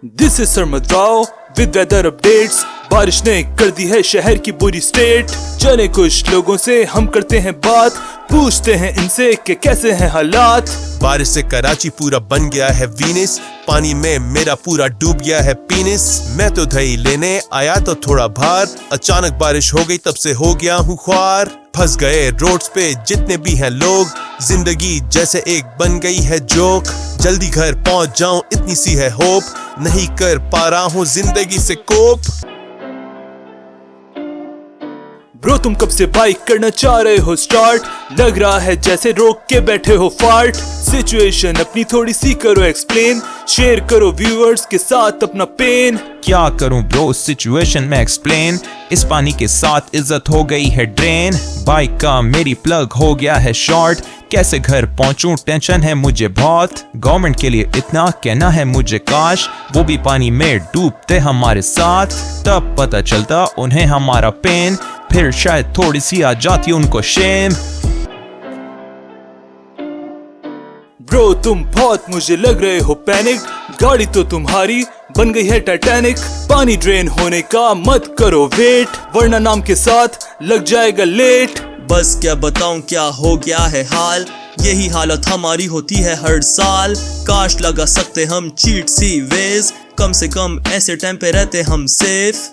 This is Sarmad Rao with weather updates. बारिश ने कर दी है शहर की बुरी स्टेट। चले कुछ लोगों से हम करते हैं बात, पूछते हैं इनसे कि कैसे हैं हालात। बारिश से कराची पूरा बन गया है वीनिस, पानी में मेरा पूरा डूब गया है पीनिस। मैं तो दही लेने आया तो थोड़ा भार, अचानक बारिश हो गई तब से हो गया हूँ ख्वार। फंस गए रोड्स पे जितने भी हैं लोग, जिंदगी जैसे एक बन गई है जोक। जल्दी घर पहुंच जाऊं इतनी सी है होप, नहीं कर पा रहा हूँ जिंदगी से कोप। ब्रो तुम कब से बाइक करना चाह रहे हो स्टार्ट, लग रहा है जैसे रोक के बैठे हो फार्ट। सिचुएशन अपनी थोड़ी सी करो एक्सप्लेन, शेयर करो व्यूअर्स के साथ अपना पेन। क्या करूं ब्रो सिचुएशन में एक्सप्लेन, इस पानी के साथ इज्जत हो गई है ड्रेन। बाइक का मेरी प्लग हो गया है शॉर्ट, कैसे घर पहुंचूं टेंशन है मुझे बहुत। गवर्नमेंट के लिए इतना कहना है मुझे काश, वो भी पानी में डूबते हमारे साथ, तब पता चलता उन्हें हमारा पेन, फिर शायद थोड़ी सी आ जाती उनको शेम। ब्रो तुम बहुत मुझे लग रहे हो पैनिक, गाड़ी तो तुम्हारी बन गई है टाइटैनिक। पानी ड्रेन होने का मत करो वेट, वरना नाम के साथ लग जाएगा लेट। बस क्या बताऊं क्या हो गया है हाल, यही हालत हमारी होती है हर साल। काश लगा सकते हम चीट सी वेज, कम से कम ऐसे टाइम पे रहते हम सेफ।